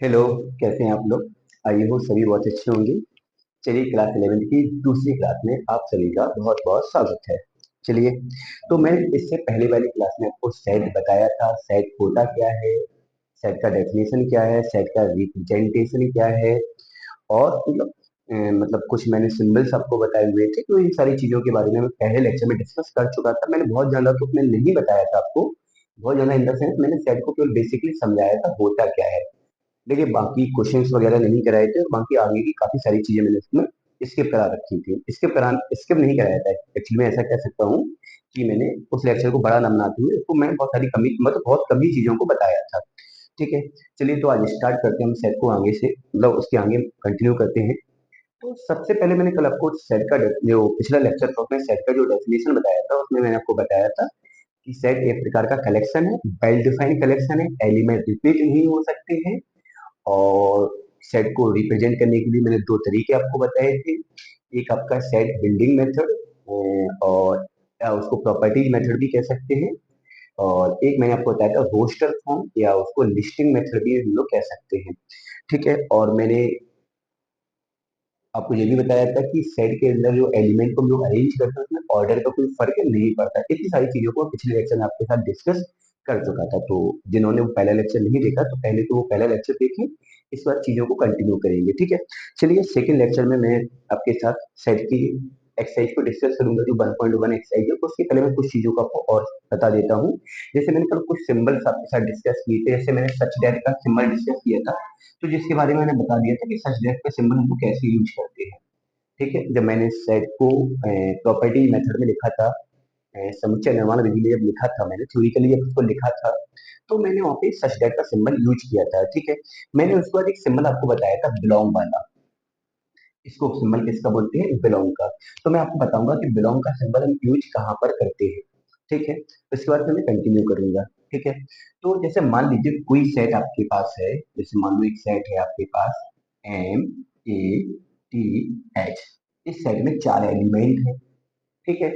Hello. कैसे हैं आप लोग? आई हो सभी बहुत अच्छे होंगे। चलिए, क्लास 11 की दूसरी क्लास में आप सभी का बहुत बहुत स्वागत है। चलिए, तो मैं इससे पहले वाली क्लास में आपको सेट बताया था। सेट होता क्या है, सेट का डेफिनेशन क्या है, सेट का रिप्रेजेंटेशन क्या है, और मतलब कुछ मैंने सिंबल्स आपको बताए हुए थे। तो इन सारी चीजों के बारे में मैं पहले लेक्चर में डिस्कस कर चुका था। मैंने बहुत ज्यादा तो उसमें नहीं बताया था आपको, बहुत ज्यादा इन द सेंस मैंने सेट को केवल बेसिकली समझाया था होता क्या है। देखिए, बाकी क्वेश्चंस वगैरह नहीं कराए थे, और बाकी आगे की काफी सारी चीजें मैंने इसमें स्किप करा रखी थी। स्किप नहीं कराया था एक्चुअली, मैं ऐसा कह सकता हूँ कि मैंने उस लेक्चर को बड़ा ना बनाते हुए उसको मैं बहुत सारी कमी मतलब बहुत कमी चीजों को बताया था। ठीक है, चलिए तो आज स्टार्ट करते हैं हम सेट को आगे से, मतलब उसके आगे कंटिन्यू करते हैं। तो सबसे पहले मैंने कल आपको सेट का जो पिछला लेक्चर था उसमें सेट का जो डेफिनेशन बताया था, उसमें मैंने आपको बताया था कि सेट एक प्रकार का कलेक्शन है, वेल डिफाइंड कलेक्शन है, एलिमेंट रिपीट नहीं हो सकते हैं। और सेट को रिप्रेजेंट करने के लिए मैंने दो तरीके आपको बताए थे। एक आपका सेट बिल्डिंग मेथड, और या उसको प्रॉपर्टीज मेथड भी कह सकते हैं। और एक मैंने आपको बताया था रोस्टर फॉर्म, या उसको लिस्टिंग मेथड भी हम लोग कह सकते हैं। ठीक है, और मैंने आपको ये भी बताया था कि सेट के अंदर जो एलिमेंट को हम लोग अरेंज करते हैं उसमें ऑर्डर का कोई फर्क नहीं पड़ता। इतनी सारी चीजों को पिछले लेक्चर में आपके साथ डिस्कस कर चुका था। तो जिन्होंने वो पहला लेक्चर नहीं देखा तो पहले तो वो पहला लेक्चर देखें, इस बार चीजों को कंटिन्यू करेंगे। ठीक है, चलिए सेकंड लेक्चर में मैं आपके साथ सेट की एक्सरसाइज को डिस्कस करूंगा, जो 1.1 एक्सरसाइज है। तो उसके पहले मैं कुछ चीजों को आपको और बता देता हूँ। जैसे मैंने कल कुछ सिंबल्स आपके साथ डिस्कस किए थे, जैसे मैंने सच दैट का सिंबल डिस्कस किया था। तो जिसके बारे में मैंने बता दिया था कि सच दैट का सिंबल हम लोग कैसे यूज करते हैं। ठीक है, जब मैंने सेट को प्रॉपर्टी मेथड में लिखा था, समुच्चय निर्माण विधि में जब लिखा था, मैंने थ्योरिकली जब उसको लिखा था, तो मैंने वहाँ पे सच दैट का सिंबल यूज किया था। ठीक है, मैंने उसके बाद एक सिंबल आपको बताया था बिलोंग वाला। इसको सिंबल किसका बोलते हैं? बिलोंग का। तो मैं आपको बताऊंगा कि बिलोंग का सिंबल हम यूज कहाँ पर करते हैं। ठीक है, उसके बाद मैं कंटिन्यू करूंगा। ठीक है, तो जैसे मान लीजिए कोई सेट आपके पास है, जैसे मान लो एक सेट है आपके पास M A T H। इस सेट में चार एलिमेंट है। ठीक है,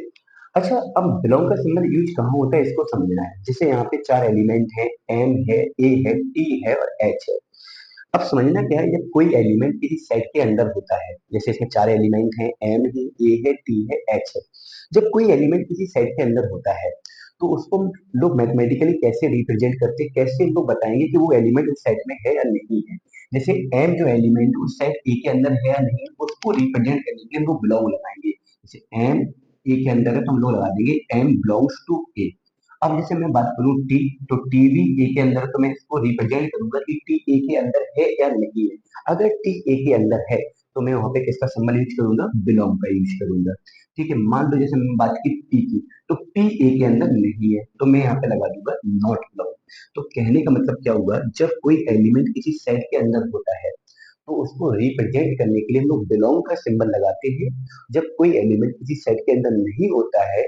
अच्छा, अब बिलोंग का सिंबल यूज कहाँ होता है इसको समझना है। जैसे यहाँ पे चार एलिमेंट है, M है, A है, T है और H है। अब समझना क्या है, जब कोई एलिमेंट किसी सेट के अंदर होता है, जैसे इसमें चार एलिमेंट हैं, एम है, ए है, टी है, एच है। जब कोई एलिमेंट किसी सेट के अंदर होता है, तो उसको हम लोग मैथमेटिकली कैसे रिप्रेजेंट करते हैं, कैसे लोग बताएंगे कि वो एलिमेंट उस सेट में है या नहीं है। जैसे एम जो एलिमेंट उस सेट ए के अंदर है या नहीं, उसको रिप्रेजेंट करने के लिए हम लोग बिलोंग लगाएंगे। जैसे एम ए के अंदर है तो हम लोग लगा देंगे एम बिलोंग्स टू ए। अब जैसे मैं बात करूं टी, तो टी भी ए के अंदर है, तो मैं इसको रिप्रेजेंट करूंगा कि टी ए के अंदर है या नहीं है। अगर टी ए के अंदर है तो मैं वहां पे किसका सिंबल यूज करूंगा? बिलोंग का यूज करूंगा। ठीक है, मान लो जैसे मैंने बात की पी की, तो पी ए के अंदर नहीं है तो मैं यहाँ पे लगा दूंगा नॉट बिलोंग। तो कहने का मतलब क्या हुआ, जब कोई एलिमेंट किसी सेट के अंदर होता है तो उसको रिप्रेजेंट करने के लिए हम लोग बिलोंग का सिंबल लगाते हैं। जब कोई एलिमेंट किसी सेट के अंदर नहीं होता है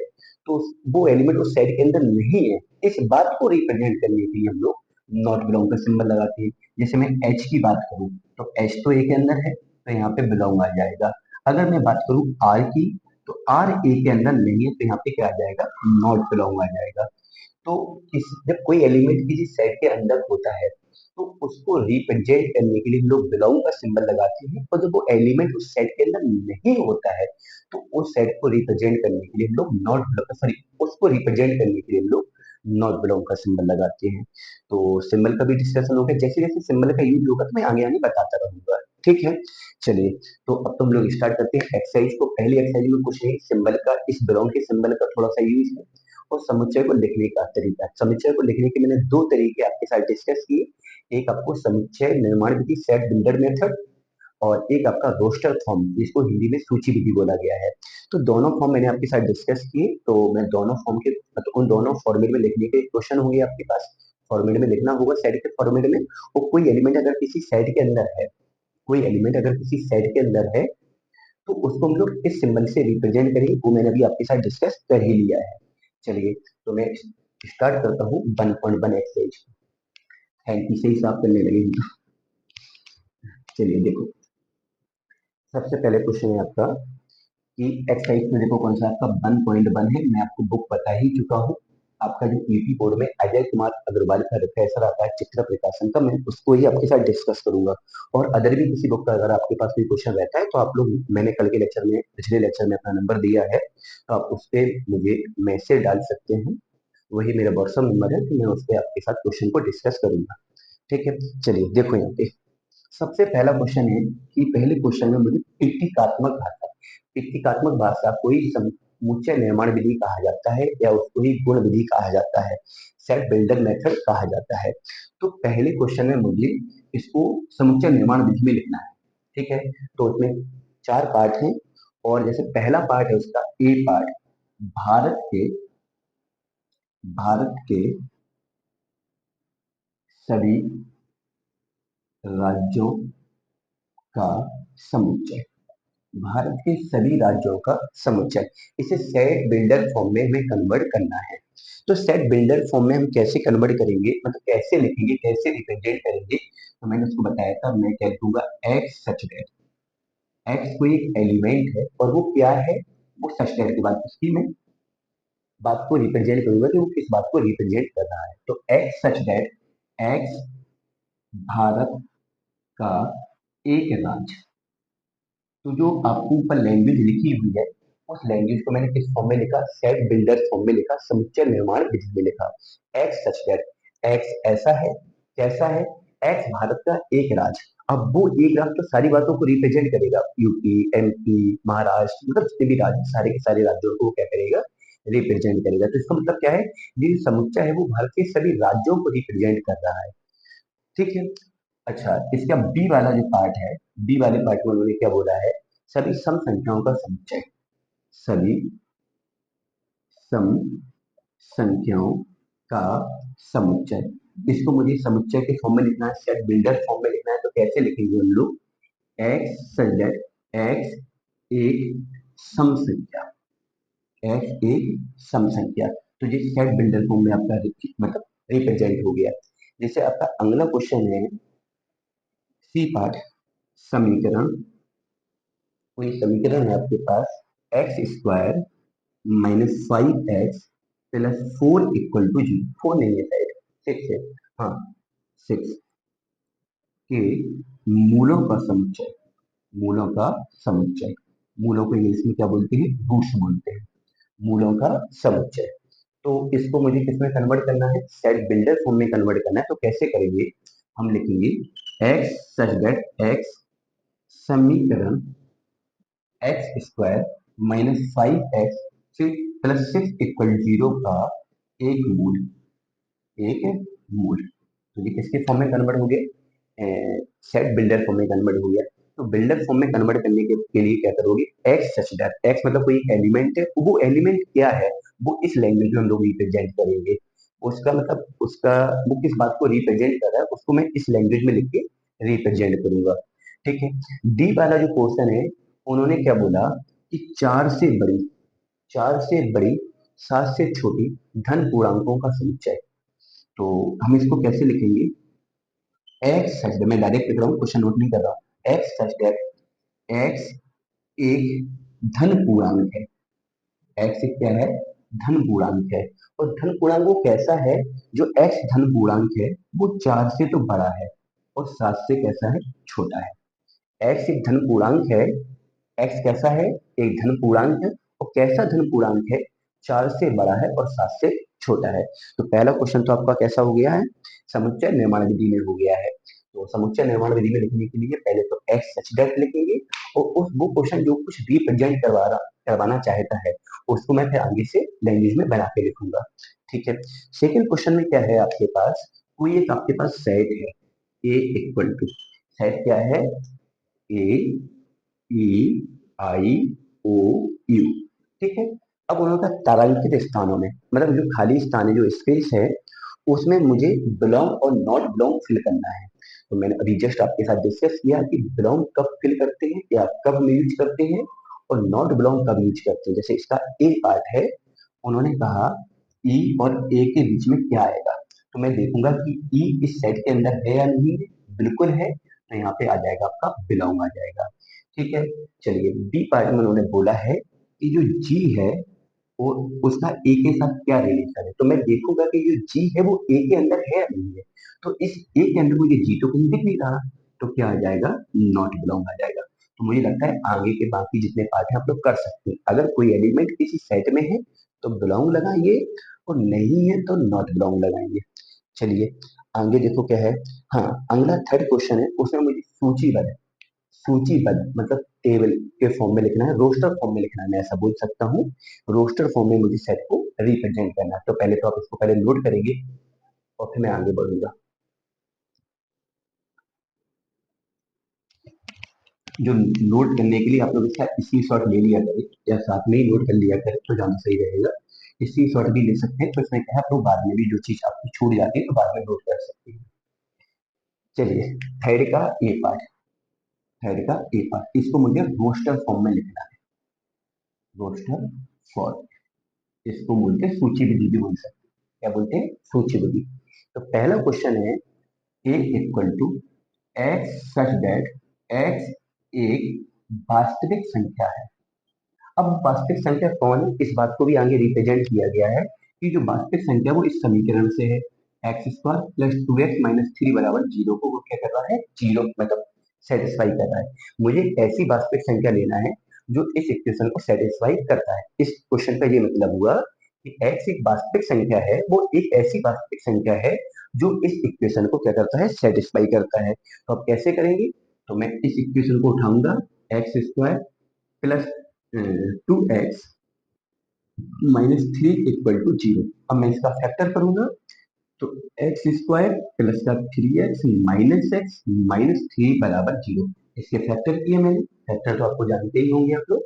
तो वो एलिमेंट उस सेट के अंदर नहीं है, इस बात को रिप्रेजेंट करने के लिए हम लोग नॉट बिलोंग का सिंबल लगाते हैं। जैसे मैं एच की बात करूं, तो एच तो ए के अंदर है तो यहाँ पे बिलोंग आ जाएगा। अगर मैं बात करूं आर की, तो आर ए के अंदर नहीं है तो यहाँ पे क्या आ जाएगा? नॉट बिलोंग आ जाएगा। तो जब कोई एलिमेंट किसी सेट के अंदर होता है तो उसको रिप्रेजेंट करने के लिए हम लोग बिलोंग का सिंबल लगाते हैं, और जब वो एलिमेंट उस सेट के अंदर नहीं होता है तो उस सेट को रिप्रेजेंट करने के लिए हम लोग नॉट, सॉरी, उसको रिप्रेजेंट करने के लिए हम लोग नॉट बिलोंग का सिंबल लगाते हैं। तो सिंबल का भी डिस्कशन हो गया, जैसे जैसे सिंबल का यूज होगा तो मैं आगे आगे बताता रहूंगा। ठीक है, चलिए, तो अब तो हम लोग स्टार्ट करते हैं एक्सरसाइज को। पहली एक्सरसाइज में कुछ नहीं, सिंबल का, इस बिलोंग के सिंबल का थोड़ा सा यूज है, और समुच्चय को लिखने का तरीका। समुच्चय को लिखने के मैंने दो तरीके आपके साथ डिस्कस किए। एक आपको समुच्चय निर्माण विधि, सेट बिल्डर मेथड, और एक आपका रोस्टर फॉर्म, जिसको हिंदी में सूची विधि बोला गया है। तो दोनों फॉर्म मैंने आपके साथ डिस्कस किए। तो मैं दोनों फॉर्म के मतलब उन दोनों फॉर्मेट में लिखने के क्वेश्चन होंगे आपके पास। फॉर्मेट में लिखना होगा सेट के फॉर्मेट में। और कोई एलिमेंट अगर किसी सेट के अंदर है, कोई एलिमेंट अगर किसी सेट के अंदर है तो उसको हम लोग इस सिंबल से रिप्रेजेंट करेंगे, वो मैंने अभी आपके साथ डिस्कस कर ही लिया है। चलिए, तो मैं स्टार्ट करता हूँ 1.1 एक्सरसाइज। हैंकी से हिसाब करने लगे हैं। चलिए देखो, सबसे पहले क्वेश्चन है आपका कि एक्सरसाइज में देखो कौन सा आपका 1.1 है। मैं आपको बुक बता ही चुका हूँ। आपका जो ईपी बोर्ड में अजय कुमार अग्रवाल का प्रोफेसर आता है चित्र प्रकाशन का, मैं उसको ही आपके साथ डिस्कस करूंगा। और अदर भी किसी बुक का अगर आपके पास कोई क्वेश्चन रहता है तो आप लोग, मैंने कल के लेक्चर में, पिछले लेक्चर में अपना नंबर दिया है, तो आप उस पर मुझे मैसेज डाल सकते हैं। वही मेरा व्हाट्सअप नंबर है, तो मैं उस पर आपके साथ क्वेश्चन को डिस्कस करूंगा। ठीक है, चलिए देखो यहाँ पे सबसे पहला क्वेश्चन है कि पहले क्वेश्चन में मुझे प्रतीकात्मक भाषा, प्रतीकात्मक भाषा कोई समुच्चय निर्माण विधि कहा जाता है या उसको ही गुण विधि कहा जाता है, सेट बिल्डर मेथड कहा जाता है। तो पहले क्वेश्चन में मुझे इसको समुच्चय निर्माण विधि में लिखना है। ठीक है, तो उसमें 4 पार्ट हैं, और जैसे पहला पार्ट है उसका ए पार्ट, भारत के भारत के सभी राज्यों का समुच्चय, भारत के सभी राज्यों का समुच्चय, इसे सेट बिल्डर फॉर्म में हमें कन्वर्ट करना है। तो सेट बिल्डर फॉर्म में हम कैसे कन्वर्ट करेंगे, मतलब कैसे लिखेंगे, कैसे रिप्रेजेंट करेंगे, तो मैंने उसको बताया था, मैं कह दूंगा एक्स सच दैट, एक्स कोई एक एलिमेंट है और वो क्या है, वो सच दैट के बाद उसकी मैं बात को रिप्रेजेंट करूंगा कि वो किस बात को रिप्रेजेंट कर रहा है। तो x such that, x Bharat का एक राज्य। तो जो आपको ऊपर लैंग्वेज लिखी हुई है, उस लैंग्वेज को मैंने किस फॉर्म में लिखा, सेट बिल्डर फॉर्म में लिखा, समुच्चय निर्माण विधि में लिखा। एक्स सच दैट, एक्स ऐसा है, कैसा है, एक्स भारत का एक राज्य। अब वो एक राज्य तो सारी बातों को रिप्रेजेंट करेगा, यूपी, एमपी, महाराष्ट्र, मतलब जितने भी राज्य, सारे के सारे राज्यों को वो क्या करेगा, रिप्रेजेंट करेगा। तो इसका मतलब क्या है, ये समुच्चय है वो भारत के सभी राज्यों को रिप्रेजेंट कर रहा है। ठीक है, अच्छा इसका बी वाला जो पार्ट है, बी वाले पार्ट में उन्होंने क्या बोला है, सभी सम संख्याओं का समुच्चय, सभी सम संख्याओं का समुच्चय। इसको मुझे समुच्चय के फॉर्म में लिखना है, सेट बिल्डर फॉर्म में लिखना है। तो कैसे लिखेंगे हम लोग, एक्स सच दैट, एक्स एक सम संख्या, एक्स एक सम संख्या। तो ये सेट बिल्डर फॉर्म में आपका मतलब रिप्रेजेंट हो गया। जैसे आपका अगला क्वेश्चन है सी पार्ट, समीकरण, कोई समीकरण है आपके पास, x square minus 5x plus 4 equal to 0, 4 नहीं है शायद, 6 है, हाँ 6 के मूलों का समुच्चय, मूलों का समुच्चय, मूलों को इंग्लिश में क्या बोलते हैं, रूट्स बोलते हैं, मूलों का समुच्चय। तो इसको मुझे किसमें कन्वर्ट करना है, सेट बिल्डर फॉर्म में कन्वर्ट करना है। तो कैसे करेंगे, हम लिखेंगे एक्स सच दैट, एक्स समीकरण एक्स स्क्वायर माइनस 5x फिर प्लस 6 इक्वल 0 का एक मूल, एक मूल। तो ये किसके फॉर्म में कन्वर्ट हो गया, सेट बिल्डर फॉर्म में कन्वर्ट हो गया। तो बिल्डर फॉर्म में कन्वर्ट करने के लिए क्या करोगे, एक्स सच दैट, एक्स मतलब कोई एलिमेंट है, वो एलिमेंट क्या है, वो इस लैंग्वेज में हम लोग रिप्रेजेंट करेंगे। उसका मतलब उसका, वो किस बात को रिप्रेजेंट कर रहा है उसको मैं इस लैंग्वेज में लिख के रिप्रेजेंट करूंगा। ठीक है, डी वाला जो क्वेश्चन है, उन्होंने क्या बोला कि 4 से बड़ी, 4 से बड़ी 7 से छोटी धन पूर्णांकों का समुच्चय। तो हम इसको कैसे लिखेंगे, एक्स सच दैट, मैं डायरेक्ट लिख रहा हूँ, क्वेश्चन नोट नहीं कर रहा हूँ, एक्स सच दैट, एक्स एक धन पूर्णांक है, एक्स एक क्या है, धन पूर्णांक है। और धन पूर्णांक वो कैसा है, जो एक्स धन पूर्णांक है वो 4 से तो बड़ा है और 7 से कैसा है, छोटा है। एक्स एक धन पूर्णांक है, एक्स कैसा है, एक धन पूर्णांक है, और कैसा धन पूर्णांक है, 4 से बड़ा है और 7 से छोटा है। तो पहला क्वेश्चन तो आपका कैसा हो गया है, समुच्चय निर्माण विधि में हो गया है। तो समुच्चय निर्माण विधि में लिखने के लिए पहले तो एक्स सच दैट लिखेंगे, और उस वो क्वेश्चन जो कुछ रिप्रेजेंट करवाना चाहता है उसको मैं फिर आगे से लैंग्वेज में बना के लिखूंगा। ठीक है, सेकंड क्वेश्चन में क्या है आपके पास, कोई एक आपके पास सेट है, ए इक्वल टू, सेट क्या है, ए ई आई ओ यू। ठीक है, अब उनका तारांकित स्थानों में, मतलब जो खाली स्थान है, जो स्पेस है, उसमें मुझे बिलोंग और नॉट बिलोंग फिल करना है। तो मैंने अभी जस्ट आपके साथ डिस्कस किया कि बिलोंग कब फिल करते हैं या कब हम यूज करते हैं, और नॉट बिलोंग कब यूज करते हैं। जैसे इसका ए पार्ट है, उन्होंने कहा ई और ए के बीच में क्या आएगा, तो मैं देखूंगा कि ई इस सेट के अंदर है या नहीं है, बिल्कुल है, तो यहाँ पे आ जाएगा आपका बिलोंग आ जाएगा। ठीक है, चलिए बी पार्ट में उन्होंने बोला है कि जो जी है, और उसका ए के साथ क्या रिलेशन है, तो मैं देखूंगा कि जो जी है वो ए के अंदर है या नहीं है। तो इस ए के अंदर मुझे जी तो कहीं दिख नहीं रहा, तो क्या आ जाएगा, नॉट बिलोंग आ जाएगा। तो मुझे लगता है आगे के बाकी जितने पार्ट हैं आप लोग कर सकते हैं। अगर कोई एलिमेंट किसी सेट में है तो बिलोंग लगाएंगे, और नहीं है तो नॉट बिलोंग लगाएंगे। चलिए आगे देखो क्या है। हाँ, अगला थर्ड क्वेश्चन है, उसमें मुझे सूचीबद्ध, सूचीबद्ध मतलब टेबल के फॉर्म में लिखना है, रोस्टर फॉर्म में लिखना है, मैं ऐसा बोल सकता हूँ। रोस्टर फॉर्म में मुझे सेट को रिप्रेजेंट करना है। तो पहले तो आप इसको पहले नोट करेंगे और फिर मैं आगे बढ़ूंगा। जो नोट करने के लिए आप लोग इसका इसी शॉट ले लिया करें, या साथ में ही नोट कर लिया करें तो ज्यादा सही रहेगा। इसी शॉट भी ले सकते हैं, तो इसमें क्या है आप लोग बाद में भी जो चीज आपकी छूट जाती है तो बाद में नोट कर सकते हैं। चलिए, थर्ड का ए पार्ट, थर्ड का ए पार्ट, इसको मुझे रोस्टर फॉर्म में लिखना है। रोस्टर फॉर्म, इसको बोलते हैं सूचीबद्ध भी बोल सकते हैं। क्या बोलते हैं, सूचीबद्ध। तो पहला क्वेश्चन है, A equal to x such that x एक वास्तविक संख्या है। अब वास्तविक संख्या कौन है, इस बात को भी आगे रिप्रेजेंट किया गया है कि जो वास्तविक संख्या वो इस समीकरण से है, x square plus two X minus three बराबर जीरो को वो क्या कर रहा है, जीरो मतलब सेटिस्फाई कर रहा है। मुझे ऐसी वास्तविक संख्या लेना है जो इस इक्वेशन को सेटिस्फाई करता है। इस क्वेश्चन का ये मतलब हुआ कि एक्स एक वास्तविक संख्या है, वो एक ऐसी वास्तविक संख्या है जो इस इक्वेशन को क्या करता है, सेटिस्फाई करता है। तो अब कैसे करेंगे, तो मैं इस इक्वेशन को उठाऊंगा, X square plus two X minus three equal to zero. अब मैं इसका फैक्टर करूंगा, तो एक्स स्क्वायर प्लस का थ्री एक्स माइनस थ्री बराबर जीरो। इसके फैक्टर किए मैंने, फैक्टर तो आपको जानते ही होंगे आप लोग।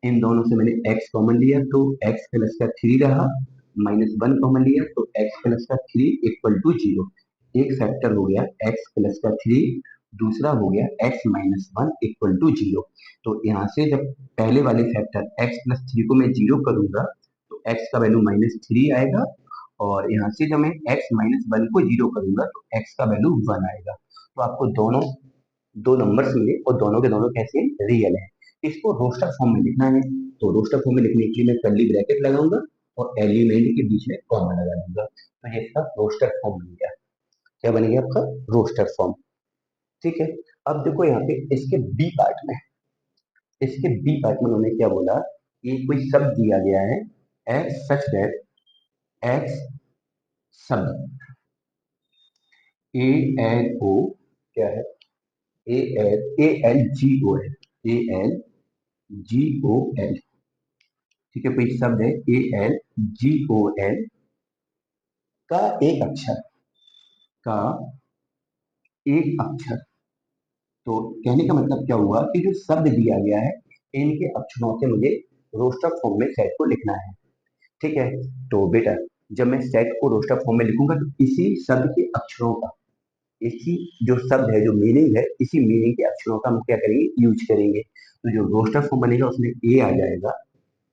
इन दोनों से मैंने x कॉमन लिया तो x प्लस का थ्री रहा, माइनस वन कॉमन लिया तो x प्लस का थ्री इक्वल टू जीरो। एक फैक्टर हो गया x प्लस का थ्री, दूसरा हो गया x minus one equal to zero. तो यहाँ से जब पहले वाले फैक्टर x प्लस थ्री को मैं जीरो करूंगा तो x का वैल्यू माइनस थ्री आएगा, और यहाँ से जब मैं x माइनस वन को जीरो करूंगा तो x का वैल्यू वन आएगा। तो आपको दोनों दो नंबर्स मिले और दोनों के दोनों कैसे रियल है। इसको रोस्टर फॉर्म में लिखना है, तो रोस्टर फॉर्म में लिखने के लिए मैं कर्ली ब्रैकेट लगाऊंगा और एलिमेंट के बीच में कॉमा लगा दूंगा, तो ये इसका रोस्टर फॉर्म बन गया। क्या बन गया आपका, रोस्टर फॉर्म। ठीक है। अब देखो यहाँ पे इसके बी पार्ट में, इसके बी पार्ट में उन्होंने क्या बोला कि कोई शब्द दिया गया है, एक्स सच दैट एक्स शब्द, ए एल ओ, क्या है, A L G O L. ठीक है, कोई शब्द है ALGOL का एक अक्षर, का एक अक्षर। तो कहने का मतलब क्या हुआ कि जो शब्द दिया गया है इनके अक्षरों से मुझे रोस्टर फॉर्म में सेट को लिखना है। ठीक है। तो बेटा, जब मैं सेट को रोस्टर फॉर्म में लिखूंगा तो इसी शब्द के अक्षरों का, इसी जो शब्द है, जो मीनिंग है, इसी मीनिंग के अक्षरों का हम क्या करेंगे, यूज करेंगे। तो जो रोस्टर फॉर्म बनेगा उसमें ए आ जाएगा,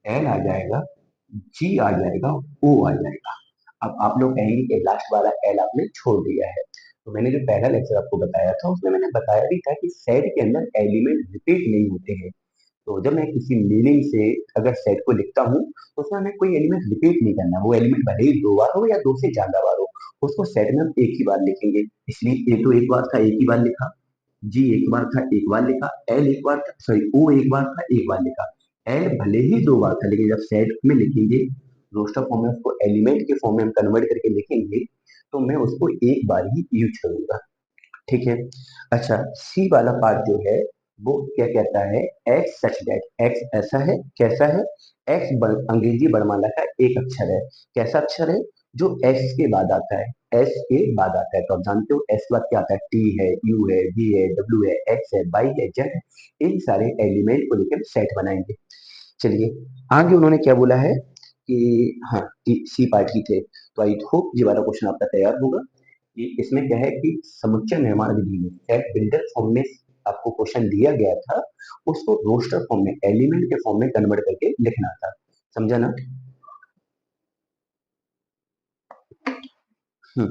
एल आ जाएगा, जी आ जाएगा, ओ आ जाएगा। अब आप लोग कहेंगे कि लास्ट वाला एल आपने छोड़ दिया है। तो मैंने जो पहला लेक्चर आपको बताया था उसमें मैंने बताया भी था कि सेट के अंदर एलिमेंट रिपीट नहीं होते हैं। तो जब मैं किसी मीनिंग से अगर सेट को लिखता हूँ तो उसमें हमें कोई एलिमेंट रिपीट नहीं करना, वो एलिमेंट भले ही दो बार हो या दो से ज्यादा बार हो, उसको सेट में हम एक ही बार लिखेंगे। इसलिए ए तो एक बार था एक ही बार लिखा, जी एक बार था एक बार लिखा, एल एक बार था, सॉरी ओ एक बार था एक बार लिखा। एल भले ही दो बार था, लेकिन जब सेट में लिखेंगे, रोस्टर फॉर्म में उसको एलिमेंट के फॉर्म में हम कन्वर्ट करके लिखेंगे, तो मैं उसको एक बार ही यूज करूंगा। ठीक है। अच्छा, सी वाला पार्ट जो है वो क्या कहता है, एक्स सच दैट, एक्स ऐसा है, कैसा है, एक्स अंग्रेजी वर्णमाला का एक अक्षर है। कैसा अक्षर है, जो एस के बाद आता है, एस के बाद आता है। तो आप जानते हो एस के बाद क्या आता है, टी है, यू है, वी है, डब्ल्यू है, एक्स है, वाई है, जेड है। इन सारे एलिमेंट को लेकर सेट बनाएंगे। चलिए, आगे उन्होंने क्या बोला है कि, हाँ, सी पार्ट की थे, तो आई होप ये वाला क्वेश्चन आपका तैयार होगा। कि इसमें क्या है कि समुच्चय निर्माण विधि में सेट बिल्डर फॉर्म में आपको क्वेश्चन दिया गया था, उसको रोस्टर फॉर्म में एलिमेंट के फॉर्म में कन्वर्ट करके लिखना था। समझा ना। हम्म,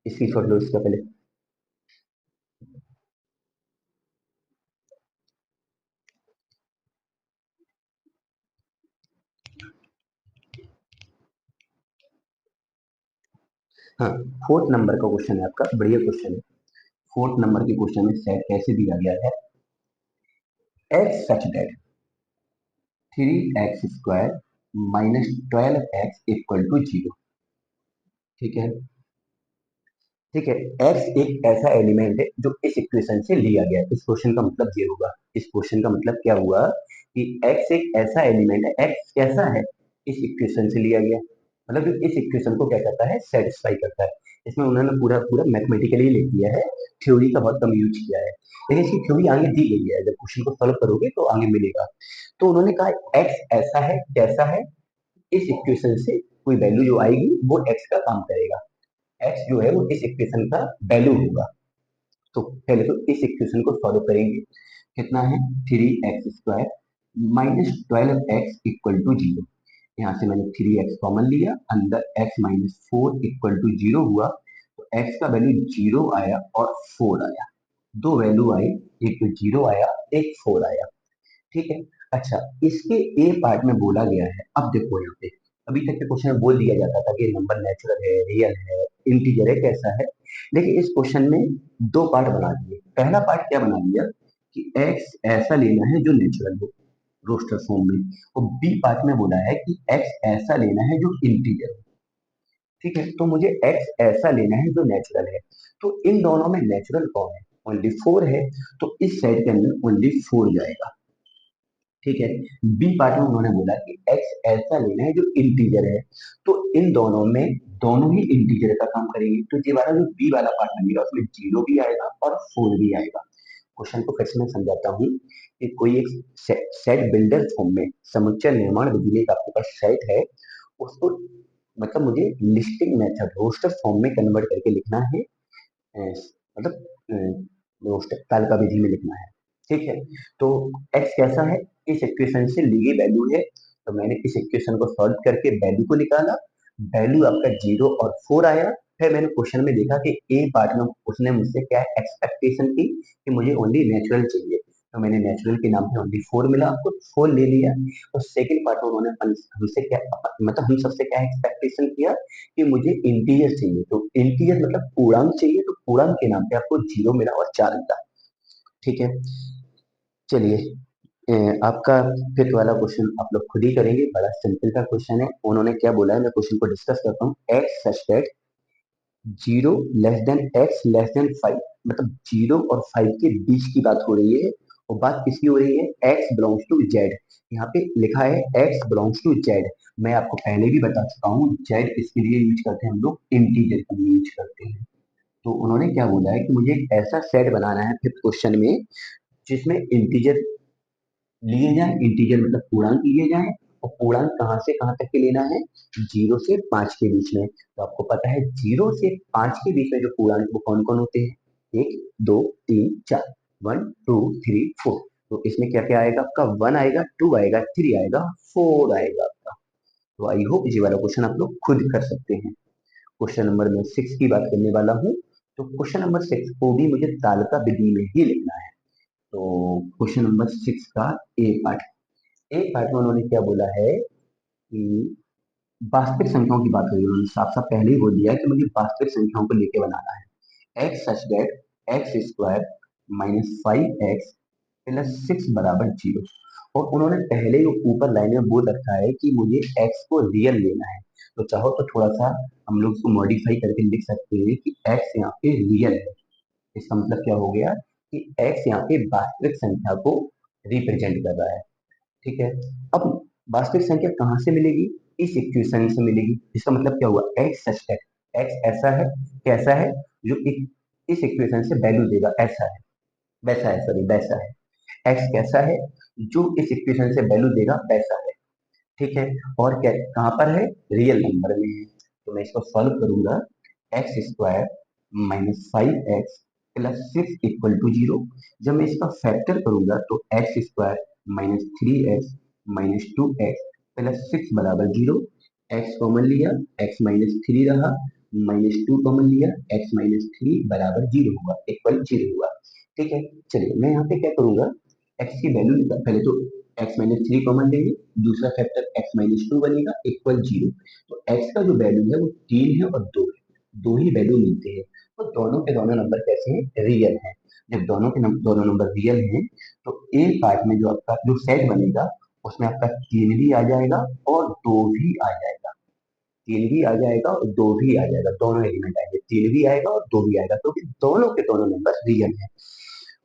इसकी छोड़ लो इसका पहले। हाँ, फोर्थ नंबर का क्वेश्चन है आपका, बढ़िया क्वेश्चन है। फोर्थ नंबर के क्वेश्चन में सेट कैसे दिया गया है, X such that 3x² minus 12x equal to 0। ठीक है, ठीक है। x एक ऐसा एलिमेंट है जो इस इक्वेशन से लिया गया है। इस क्वेश्चन का मतलब ये होगा, इस क्वेश्चन का मतलब क्या हुआ कि x एक ऐसा एलिमेंट है, x कैसा है, इस इक्वेशन से लिया गया, मतलब जो इस इक्वेशन को क्या करता है, सेटिस्फाई करता है। इसमें उन्होंने पूरा पूरा मैथमेटिकली लिख दिया है, थ्योरी का बहुत कम यूज किया है, लेकिन इसकी थ्योरी आगे दी गई है, जब क्वेश्चन को सॉल्व करोगे तो आगे मिलेगा। तो उन्होंने कहा x ऐसा है, कैसा है, इस इक्वेशन से कोई वैल्यू जो आएगी वो x का काम करेगा, x जो है वो इस इक्वेशन का वैल्यू होगा। तो पहले तो इस इक्वेशन को सॉल्व करेंगे। कितना है, 3x² minus 12x equal to 0। यहाँ से मैंने 3x कॉमन लिया, अंदर x माइनस 4 इक्वल टू 0 हुआ, तो x का वैल्यू 0 आया और 4 आया। दो वैल्यू आई, एक तो 0 आया, एक 4 आया। ठीक है। अच्छा, इसके ए पार्ट में बोला गया है, अब देखो यहाँ पे, अभी तक के क्वेश्चन में बोल दिया जाता था कि नंबर नेचुरल है, रियल है, इंटीजर है, कैसा है, लेकिन इस क्वेश्चन में दो पार्ट बना दिए। पहला पार्ट क्या बना दिया कि एक्स ऐसा लेना है जो नेचुरल हो, रोस्टर फॉर्म में, और बी पार्ट में बोला है कि एक्स ऐसा लेना है जो इंटीजर हो। ठीक है, तो मुझे एक्स ऐसा लेना है जो नेचुरल है, तो इन दोनों में नेचुरल कौन है, ओनली 4 है, तो इस सेट के अंदर ओनली 4 जाएगा। ठीक है। बी पार्ट में उन्होंने बोला कि एक्स ऐसा लेना है जो इंटीजर है, तो इन दोनों में दोनों ही इंटीजर का काम करेंगे, तो ये वाला जो बी वाला पार्ट बनेगा उसमें 0 भी आएगा और 4 भी आएगा। क्वेश्चन को फिर से मैं समझाता हूँ कि कोई एक सेट बिल्डर फॉर्म में समुच्चय निर्माण विधि में एक आपके पास सेट है, उसको मतलब मुझे लिस्टिंग मेथड रोस्टर फॉर्म में कन्वर्ट करके लिखना है, मतलब रोस्टर तालिका विधि में लिखना है। ठीक है। तो x कैसा है, इस इक्वेशन से ली गई वैल्यू है, तो मैंने इस इक्वेशन को सॉल्व करके वैल्यू को निकाला, वैल्यू आपका 0 और 4 आया। फिर मैंने क्वेश्चन में देखा कि ए पार्ट में उसने मुझसे क्या एक्सपेक्टेशन की कि मुझे ओनली नेचुरल चाहिए, तो मैंने नेचुरल के नाम पे ओनली 4 मिला, आपको 4 ले लिया। और सेकंड पार्ट में उन्होंने हमसे क्या, मतलब हम सबसे क्या एक्सपेक्टेशन किया कि मुझे इंटीजर चाहिए, तो इंटीजर मतलब पूर्णांक चाहिए, तो पूर्णांक के नाम पे आपको 0 मिला और 4 मिला। ठीक है। चलिए, आपका फिफ्थ वाला क्वेश्चन आप लोग खुद ही करेंगे, बड़ा सिंपल का क्वेश्चन है। उन्होंने क्या बोला है, मैं क्वेश्चन को डिस्कस करता हूँ। एक्स सच दैट 0 < x <5, मतलब 0 और 5 के बीच की बात हो रही है, और बात किसकी हो रही है, x बिलोंग्स टू z। यहाँ पे लिखा है x बिलोंग्स टू z। मैं आपको पहले भी बता चुका हूँ, z किसके लिए यूज करते हैं हम लोग, इंटीजर के लिए यूज करते हैं। तो उन्होंने क्या बोला है कि मुझे एक ऐसा सेट बनाना है फिफ्थ क्वेश्चन में जिसमें इंटीजर लिए जाए, इंटीजर मतलब पूर्णांक लिए जाए, और पूर्णांक कहाँ से कहाँ तक के लेना है, 0 से 5 के बीच में। तो आपको पता है 0 से 5 के बीच में जो पूर्णांक वो कौन कौन होते हैं, 1 2 3 4, 1 2 3 4। तो इसमें क्या क्या आएगा आपका, 1 आएगा, 2 आएगा, 3 आएगा, 4 आएगा आपका। तो आई होप ये वाला क्वेश्चन आप लोग खुद कर सकते हैं। क्वेश्चन नंबर में 6 की बात करने वाला हूँ। तो क्वेश्चन नंबर 6 को भी मुझे तालिका विधि में ही लिखना है। तो क्वेश्चन नंबर 6 का ए पार्ट, एक पार्ट में उन्होंने क्या बोला है कि वास्तविक संख्याओं की बात करी, उन्होंने साफ साफ पहले ही बोल दिया है कि मुझे वास्तविक संख्याओं को लेके बनाना है। X such that x² minus 5x plus 6 बराबर 0। और उन्होंने पहले ही ऊपर लाइन में बोल रखा है कि मुझे x को रियल लेना है, तो चाहो तो थोड़ा सा हम लोग इसको मॉडिफाई करके लिख सकते हैं कि x यहाँ पे रियल है। इसका मतलब क्या हो गया कि x यहाँ पे वास्तविक संख्या को रिप्रेजेंट कर रहा है। ठीक है। अब वास्तविक संख्या कहाँ से मिलेगी, इस इक्वेशन से मिलेगी। इसका मतलब क्या हुआ, एक्स सच है, एक्स ऐसा है, कैसा है, जो इस इक्वेशन से वैल्यू देगा, ऐसा है, वैसा है, सॉरी वैसा है। एक्स कैसा है, जो इस इक्वेशन से वैल्यू देगा वैसा है। ठीक है। और क्या कहाँ पर है, रियल नंबर में है। तो मैं इसको सॉल्व करूंगा, x² minus 5x plus 6 equal to 0। जब मैं इसका फैक्टर करूंगा तो x² minus 3x minus 2x plus 6 बराबर 0। x कॉमन लिया, x माइनस 3 रहा, माइनस 2 कॉमन लिया, x माइनस 3 बराबर 0 हुआ, इक्वल 0 हुआ। ठीक है। चलिए मैं यहाँ पे क्या करूंगा, x की वैल्यू पहले तो x माइनस 3 कॉमन लेंगे, दूसरा फैक्टर x माइनस 2 बनेगा, इक्वल 0। तो x का जो वैल्यू है वो 3 है और 2 है, दो ही वैल्यू मिलती है, तो दोनों के दोनों नंबर कैसे हैं, रियल हैं। जब दोनों नंबर रियल हैं तो ए पार्ट में जो आपका जो सेट बनेगा उसमें आपका 3 भी आ जाएगा और 2 भी आ जाएगा। 3 भी आ जाएगा और 2 भी आ जाएगा, दोनों एलिमेंट आएंगे, 3 भी आएगा और 2 भी आएगा, क्योंकि दोनों के दोनों नंबर रियल हैं।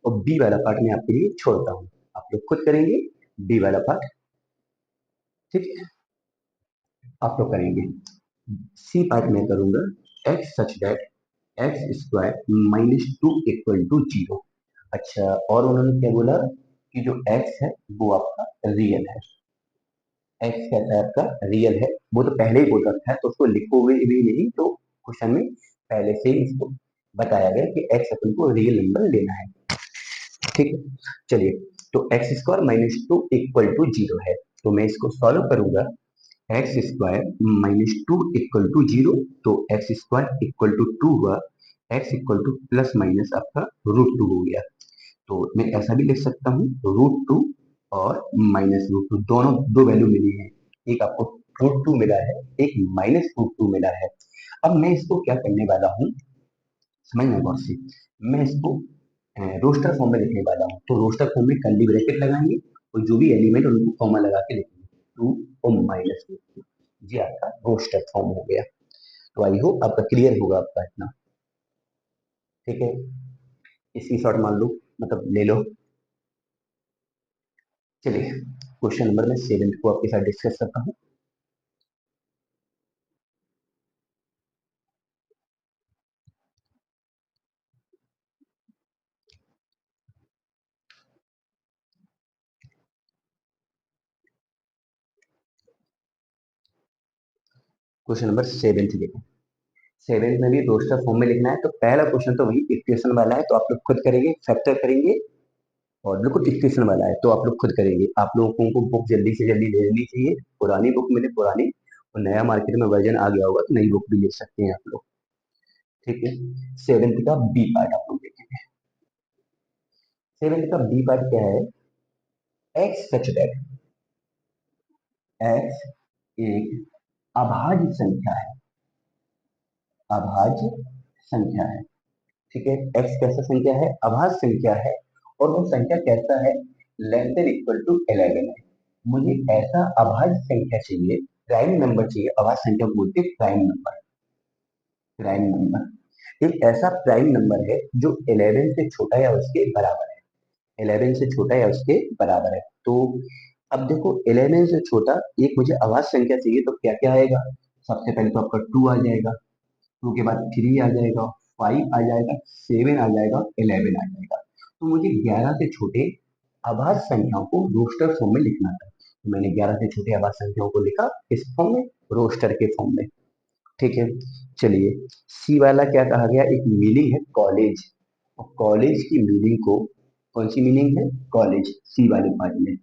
और बी वाला पार्ट मैं आपके लिए छोड़ता हूँ, आप लोग खुद करेंगे बी वाला पार्ट। ठीक है, आप लोग करेंगे। सी पार्ट में करूंगा, X such that X square -2 equal to 0। अच्छा, और उन्होंने क्या बोला कि जो एक्स है वो आपका रियल है। एक्स कहता है आपका रियल है, वो तो पहले ही बोल रखा है तो उसको लिखोगे भी नहीं, तो क्वेश्चन में पहले से ही इसको बताया गया कि एक्स अपन को रियल नंबर लेना है। ठीक है, चलिए, तो एक्स स्क्वायर -2 इक्वल टू 0 है, तो मैं इसको सॉल्व करूंगा। एक्स स्क्वायर -2 इक्वल टू 0, तो एक्स स्क्वायर इक्वल टू 2 हुआ, x equal to plus minus आपका √2 हो गया। तो मैं ऐसा भी लिख सकता हूँ, √2 और -√2 दोनों दो वैल्यू मिली है, एक आपको √2 मिला है, एक -√2 मिला है। अब मैं इसको क्या करने वाला हूँ, समझना गौर से, मैं इसको रोस्टर फॉर्म में लिखने वाला हूँ। तो रोस्टर फॉर्म में कर्ली ब्रैकेट लगाएंगे और जो भी एलिमेंट उनको कॉमा लगा के लिखेंगे, 2 और -√2, ये आपका रोस्टर फॉर्म हो गया। तो आई होप आपका क्लियर होगा आपका इतना। ठीक है, इसकी शॉर्ट मान लो, मतलब ले लो। चलिए, क्वेश्चन नंबर मैं 7 को आपके साथ डिस्कस करता हूँ। क्वेश्चन नंबर 7 देखो, 7 में भी रोस्टर फॉर्म में लिखना है, तो पहला क्वेश्चन तो वही इक्वेशन वाला है, तो आप लोग खुद करेंगे, फैक्टर करेंगे, और बिल्कुल इक्वेशन वाला है तो आप लोग खुद करेंगे। आप लोगों को बुक जल्दी से जल्दी ले लेनी चाहिए, पुरानी बुक मिले पुरानी, और नया मार्केट में वर्जन आ गया होगा तो नई बुक भी ले सकते हैं आप लोग। ठीक है, 7 का बी पार्ट आप लोग देखेंगे। 7 का बी पार्ट क्या है, एक्स सच दैट एक्स एक अभाज्य संख्या है, अभाज्य संख्या है। ठीक है, एक्स कैसा संख्या है, अभाज्य संख्या है, और वो संख्या कैसा है, लेस देन इक्वल टू 11 है। मुझे ऐसा अभाज्य संख्या चाहिए, प्राइम नंबर चाहिए, अभाज्य संख्या को बोलते हैं प्राइम नंबर। प्राइम नंबर एक ऐसा प्राइम नंबर है जो 11 से छोटा या उसके बराबर है, 11 से छोटा या उसके बराबर है। तो अब देखो, 11 से छोटा एक मुझे अभाज्य संख्या चाहिए, तो क्या क्या आएगा, सबसे पहले तो आपका 2 आ जाएगा, 2 के बाद 3 आ जाएगा, 5 आ जाएगा, 7 आ जाएगा, 11 आ जाएगा। तो मुझे 11 से छोटे अभाज्य संख्याओं को रोस्टर फॉर्म में लिखना था, तो मैंने 11 से छोटे अभाज्य संख्याओं को लिखा इस फॉर्म में, रोस्टर के फॉर्म में। ठीक है, चलिए, सी वाला क्या कहा गया, एक मीनिंग है कॉलेज, और कॉलेज की मीनिंग को, कौन सी मीनिंग है, कॉलेज, सी वाले पार्ट में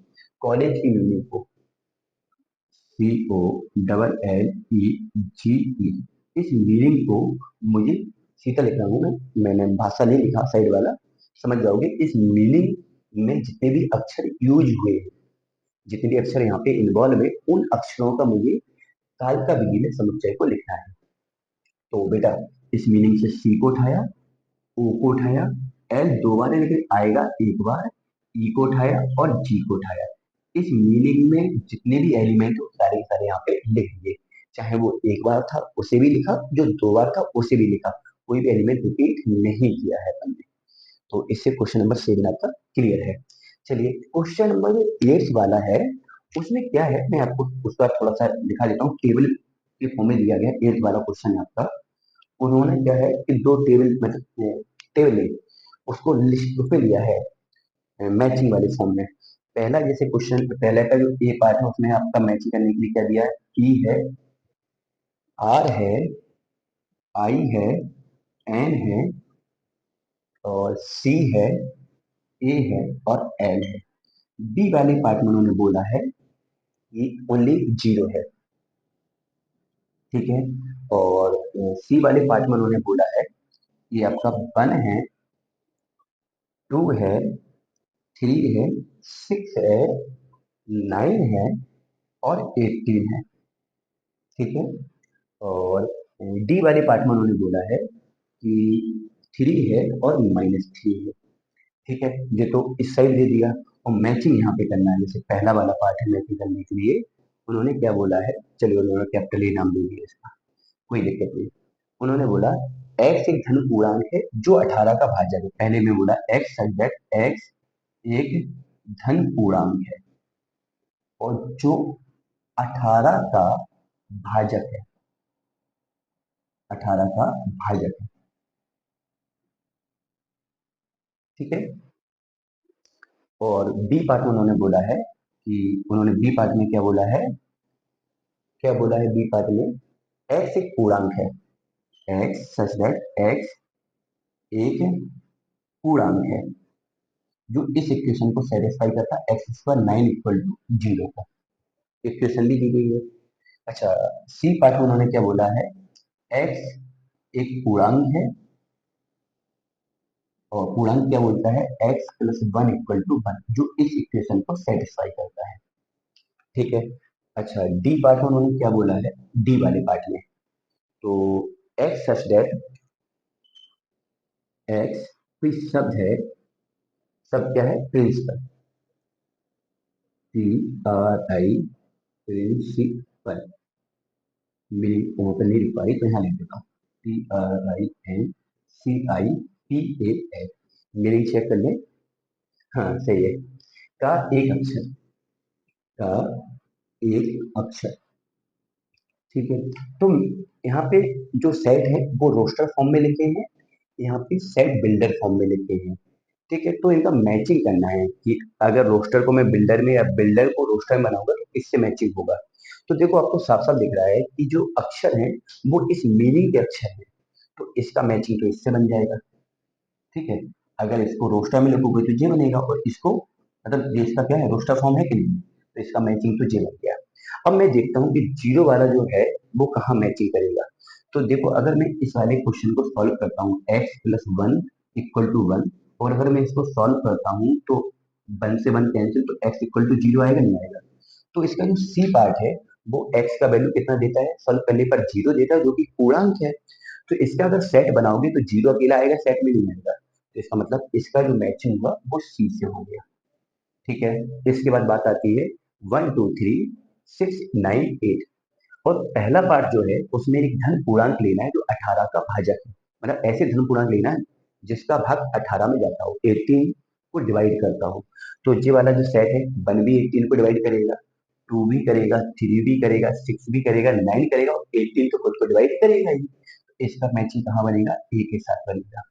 कॉलेज की मीनिंग को, COLLEGE, इस मीनिंग को मुझे सीधा लिख रहा हूँ मैंने भाषा नहीं लिखा साइड वाला, समझ जाओगे। इस मीनिंग में जितने भी अक्षर यूज हुए, जितने भी अक्षर यहाँ पे इन्वॉल्व है, उन अक्षरों का मुझे काल का विधि में समुच्चय को लिखना है। तो बेटा, इस मीनिंग से सी को उठाया, ओ को उठाया, एल दो बार है लेकिन आएगा एक बार, ई को उठाया और जी को उठाया। इस मीनिंग में जितने भी एलिमेंट हो सारे के सारे यहाँ पे लिख दिए, चाहे वो एक बार था उसे भी लिखा, जो दो बार था उसे भी लिखा, कोई भी एलिमेंट रिपीट नहीं किया है हमने। तो इससे क्वेश्चन नंबर 7 आपका क्लियर है। चलिए, क्वेश्चन नंबर 8 वाला है, उसमें क्या है मैं आपको उसका थोड़ा सा दिखा देता हूँ, टेबल के फॉर्म में दिया गया 8 वाला क्वेश्चन है आपका। उन्होंने क्या है कि दो टेबल, मतलब टेबल नहीं, उसको लिस्ट पे लिया है मैचिंग वाले फॉर्म में। पहला जैसे क्वेश्चन, पहले का जो ए पार्ट है उसमें आपका मैचिंग करने के लिए क्या दिया है, ई है, आर है, आई है, एन है, और सी है, ए है, और एल है। बी वाले पार्ट में उन्होंने बोला है कि ओनली 0 है। ठीक है, और सी वाले पार्ट में उन्होंने बोला है ये आपका 1 है, 2 है, 3 है, 6 है, 9 है, और 18 है। ठीक है, और डी वाले पार्ट में उन्होंने बोला है कि 3 है और -3 है। ठीक है, ये तो इस साइड दे दिया और मैचिंग यहाँ पे करना है। जैसे पहला वाला पार्ट है मैचिंग करने के लिए उन्होंने क्या बोला है, चलिए उन्होंने कैपिटल ए नाम दे दिया इसका, कोई दिक्कत नहीं। उन्होंने बोला एक्स एक धन पूर्णांक है जो 18 का भाजक है। पहले में बोला एक्स सच दैट एक्स एक धन पूर्णांक है और जो 18 का भाजक है, 18 का भाजक है। ठीक है, और बी पार्ट में उन्होंने बोला है कि उन्होंने बी पार्ट में क्या बोला है, क्या बोला है बी पार्ट में, एक्स एक पूर्णांक है, एक्स सच दैट एक्स एक पूर्णांक है जो इस इक्वेशन को सेटिस्फाई करता है, एक्स स्क्वायर 9 इक्वल टू 0 का। इक्वेशन भी दी गई है। अच्छा, सी पार्ट में उन्होंने क्या बोला है, एक्स एक पूर्णांक है और पूर्णांक क्या बोलता है, एक्स प्लस 1 इक्वल टू 1 जो इस इक्वेशन को सेटिस्फाई करता है। ठीक है, अच्छा डी पार्ट में उन्होंने क्या बोला है, डी वाले पार्ट में तो एक्स सच दैट एक्स कोई शब्द है, शब्द क्या है, principal, PRI principal, meaning open नहीं लिख पाई तो यहाँ लिख देता हूँ, PRINCIPAL, मीनिंग चेक कर ले। हाँ सही है, का एक अक्षर, का एक अक्षर। ठीक है, तो यहाँ पे जो सेट है वो रोस्टर फॉर्म में लिखे हैं, यहाँ पे सेट बिल्डर फॉर्म में लिखे हैं। ठीक है, तो इनका मैचिंग करना है कि अगर रोस्टर को मैं बिल्डर में या बिल्डर को रोस्टर में बनाऊंगा तो इससे मैचिंग होगा। तो देखो आपको साफ साफ दिख रहा है कि जो अक्षर है वो इस मीनिंग के अक्षर है, तो इसका मैचिंग तो इससे बन जाएगा। ठीक है, अगर इसको रोस्टर में लिखोगे तो ये बनेगा और इसको मतलब ये इसका क्या है, रोस्टर फॉर्म है कि नहीं, तो इसका मैचिंग तो ये बन गया। अब मैं देखता हूँ कि जीरो वाला जो है वो कहाँ मैचिंग करेगा। तो देखो अगर मैं इस वाले क्वेश्चन को सॉल्व करता हूँ X plus one equal to one, और अगर मैं इसको सॉल्व करता हूँ तो वन से वन कैंसिल तो एक्स इक्वल टू जीरो आएगा नहीं आएगा। तो इसका जो सी पार्ट है वो एक्स का वैल्यू कितना देता है, सॉल्व करने पर जीरो देता है जो कि पूर्णांक है। तो इसका अगर सेट बनाओगे तो जीरो अकेला आएगा, सेट में नहीं आएगा, तो इसका मतलब इसका जो मैचिंग हुआ वो सी से हो गया। ठीक है, इसके बाद बात आती है 1 2 3 6 9 8, और पहला पार्ट जो है उसमें एक धन पूर्णांक लेना है जो 18 का भाजक है, मतलब ऐसे धन पूर्णांक लेना है जिसका भाग 18 में जाता हो, 18 को डिवाइड करता हो। तो ये वाला जो सेट है वन भी 18 को डिवाइड करेगा, टू भी करेगा, थ्री भी करेगा, सिक्स भी करेगा, नाइन करेगा और 18 तो खुद को डिवाइड करेगा ही। तो इसका मैचिंग कहाँ बनेगा, ए के साथ बनेगा।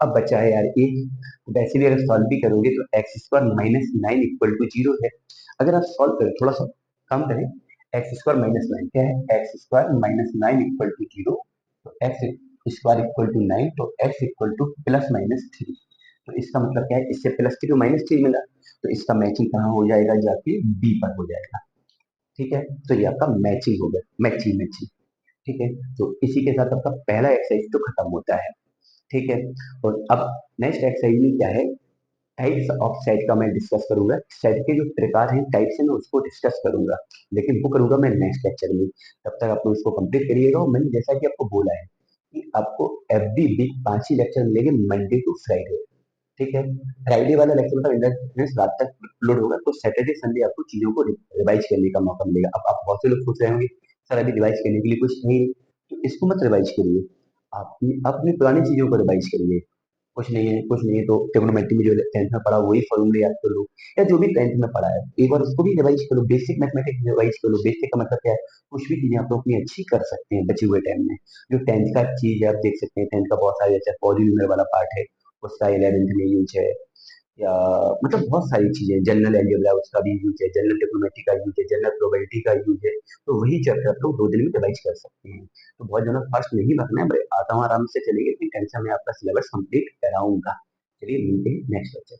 अब बचा है यार एक, वैसे भी अगर सॉल्व भी करोगे तो x square minus nine equal to zero है। अगर आप सॉल्व करें थोड़ा सा कम करें, एक्स स्क्वायर माइनस नाइन क्या है, x square minus nine equal to zero, तो x square equal to nine, तो x equal to plus minus three. तो इसका मतलब क्या है, इससे प्लस थ्री माइनस थ्री मिला, तो इसका मैचिंग कहाँ हो जाएगा, जाके बी पर हो जाएगा। ठीक है, तो ये आपका मैचिंग हो गया, मैचिंग मैचिंग। ठीक है, तो इसी के साथ आपका पहला एक्सरसाइज तो खत्म होता है। ठीक है, और अब नेक्स्ट एक्सरसाइज में क्या है, टाइप्स ऑफ सेट का मैं डिस्कस करूंगा, सेट के जो प्रकार हैं टाइप्स हैं मैं उसको डिस्कस करूंगा, लेकिन वो करूंगा मैं नेक्स्ट लेक्चर में। तब तक आप लोग इसको कंप्लीट करिएगा, और मैंने जैसा कि आपको बोला है कि आपको एवरी वीक 5 ही लेक्चर मिलेंगे, मंडे टू फ्राइडे। ठीक है, फ्राइडे वाला लेक्चर मतलब इंटरनेट रात तक अपलोड होगा, तो सैटरडे संडे आपको चीजों को रिवाइज करने का मौका मिलेगा। अब आप बहुत से लोग सोच रहे होंगे सर अभी रिवाइज करने के लिए कुछ नहीं है, तो इसको मत रिवाइज करिए, अपनी अपनी पुरानी चीजों को रिवाइज करिए। कुछ नहीं है, कुछ नहीं है तो ट्रिग्नोमेट्री में जो 10th में पढ़ा वही फॉर्मूले याद कर लो, या जो भी 10th में पढ़ा है एक बार उसको भी रिवाइज करो, बेसिक मैथमेटिक्स रिवाइज कर लो। बेसिक का मतलब क्या है, कुछ भी चीजें आप लोग अपनी अच्छी कर सकते हैं बचे हुए टाइम में। जो 10th का चीज है आप देख सकते हैं, 10th का बहुत सारे जैसे पॉलीनोमियल वाला पार्ट है उसका 11th में यूज है, या मतलब बहुत सारी चीजें, जनरल एल्जेब्रा उसका भी यूज है, जनरल ट्रिग्नोमेट्री का यूज है, जनरल प्रोबेबिलिटी का यूज है। तो वही चैप्टर आप लोग 2 दिन में रिवाइज कर सकते हैं। तो बहुत ज्यादा फास्ट नहीं भागना है, मैं आता हूँ आराम से चलेंगे, फिर टेंशन में आपका सिलेबस कंप्लीट कराऊंगा। चलिए मिलते हैं नेक्स्ट लेक्चर।